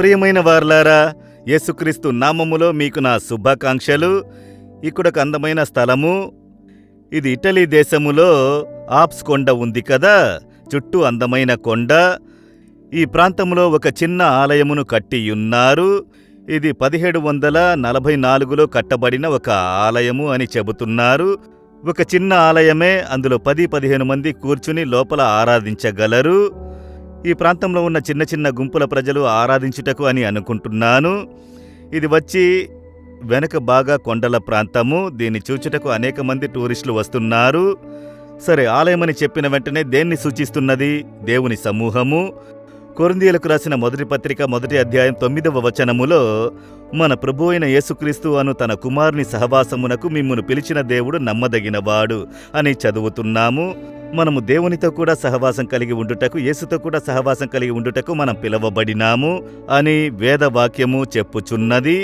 ప్రియమైన వారలారా, యేసుక్రీస్తు నామములో మీకు నా శుభాకాంక్షలు. ఇక్కడొక అందమైన స్థలము. ఇది ఇటలీ దేశములో ఆప్స్ కొండ ఉంది కదా, చుట్టూ అందమైన కొండ. ఈ ప్రాంతంలో ఒక చిన్న ఆలయమును కట్టియున్నారు. ఇది 1744లో కట్టబడిన ఒక ఆలయము అని చెబుతున్నారు. ఒక చిన్న ఆలయమే, అందులో 10-15 మంది కూర్చుని లోపల ఆరాధించగలరు. ఈ ప్రాంతంలో ఉన్న చిన్న చిన్న గుంపుల ప్రజలు ఆరాధించుటకు అని అనుకుంటున్నాను. ఇది వచ్చి వెనక బాగా కొండల ప్రాంతము. దీన్ని చూచుటకు అనేక మంది టూరిస్టులు వస్తున్నారు. సరే, ఆలయమని చెప్పిన వెంటనే దేన్ని సూచిస్తున్నది? దేవుని సమూహము. కొరింథీయులకు రాసిన మొదటి పత్రిక 1వ అధ్యాయం 9వ వచనములో మన ప్రభు అయిన యేసుక్రీస్తు అను తన కుమారుని సహవాసమునకు మిమ్మును పిలిచిన దేవుడు నమ్మదగినవాడు అని చదువుతున్నాము. మనము దేవునితో కూడా సహవాసం కలిగి ఉండుటకు, యేసుతో కూడా సహవాసం కలిగి ఉండుటకు మనం పిలవబడినాము అని వేదవాక్యము చెప్పుచున్నది.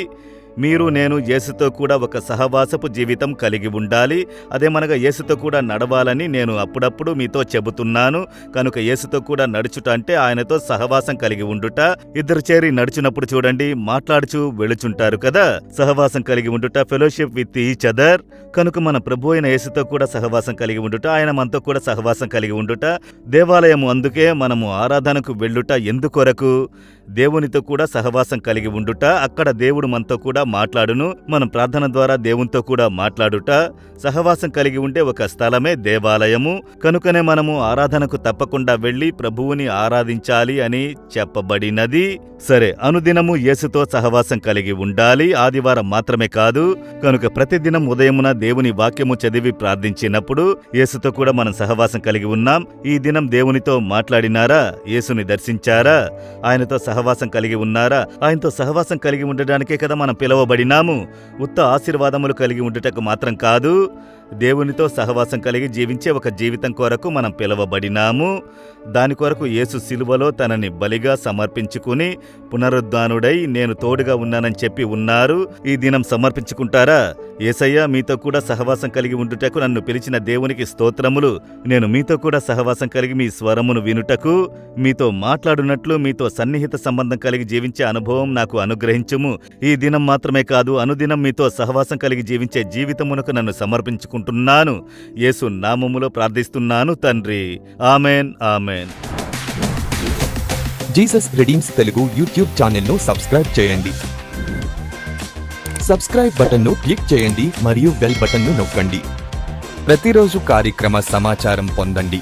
మీరు నేను యేసుతో కూడా ఒక సహవాసపు జీవితం కలిగి ఉండాలి. అదేమనగా యేసుతో కూడా నడవాలని నేను అప్పుడప్పుడు మీతో చెబుతున్నాను. కనుక యేసుతో కూడా నడుచుట అంటే ఆయనతో సహవాసం కలిగి ఉండుట. ఇద్దరు చేరి నడుచునప్పుడు చూడండి, మాట్లాడుచు వెళుచుంటారు కదా. సహవాసం కలిగి ఉండుట, ఫెలోషిప్ విత్ ఈచ్ అదర్. కనుక మన ప్రభు అయిన యేసుతో కూడా సహవాసం కలిగి ఉండుట, ఆయన మనతో కూడా సహవాసం కలిగి ఉండుట. దేవాలయము, అందుకే మనము ఆరాధనకు వెళ్ళుట ఎందుకొరకు? దేవునితో కూడా సహవాసం కలిగి ఉండుట. అక్కడ దేవుడు మనతో కూడా మాట్లాడును. మనం ప్రార్థన ద్వారా దేవునితో కూడా మాట్లాడుట. సహవాసం కలిగి ఉండే ఒక స్థలమే దేవాలయము. కనుకనే మనము ఆరాధనకు తప్పకుండా వెళ్ళి ప్రభువుని ఆరాధించాలి అని చెప్పబడినది. సరే, అనుదినము యేసుతో సహవాసం కలిగి ఉండాలి, ఆదివారం మాత్రమే కాదు. కనుక ప్రతిదినం ఉదయమున దేవుని వాక్యము చదివి ప్రార్థించినప్పుడు యేసుతో కూడా మనం సహవాసం కలిగి ఉన్నాం. ఈ దినం దేవునితో మాట్లాడినారా? యేసుని దర్శించారా? ఆయనతో సహవాసం కలిగి ఉన్నారా? ఆయనతో సహవాసం కలిగి ఉండడానికే కదా మనం పిలవబడినాము. ఉత్త ఆశీర్వాదములు కలిగి ఉండుటకు మాత్రం కాదు, దేవునితో సహవాసం కలిగి జీవించే ఒక జీవితం కొరకు మనం పిలవబడినాము. దాని కొరకు యేసు సిలువలో తనని బలిగా సమర్పించుకుని పునరుద్ధానుడై నేను తోడుగా ఉన్నానని చెప్పి ఉన్నారు. ఈ దినం సమర్పించుకుంటారా? యేసయ్య, మీతో కూడా సహవాసం కలిగి ఉండుటకు నన్ను పిలిచిన దేవునికి స్తోత్రములు. నేను మీతో కూడా సహవాసం కలిగి మీ స్వరమును వినుటకు, మీతో మాట్లాడునట్లు, మీతో సన్నిహిత సంబంధం కలిగి జీవించే అనుభవం నాకు అనుగ్రహించుము. ఈ దినం మాత్రమే కాదు, అనుదినం మీతో సహవాసం కలిగి జీవించే జీవితమునకు నన్ను సమర్పించుకుంటున్నాను. యేసు నామములో ప్రార్థిస్తున్నాను తండ్రి. Amen, amen. Jesus redeems Telugu YouTube ఛానల్ను సబ్స్క్రైబ్ చేయండి. సబ్స్క్రైబ్ బటన్ను క్లిక్ చేయండి మరియు బెల్ బటన్ను నొక్కండి. ప్రతిరోజు కార్యక్రమ సమాచారం పొందండి.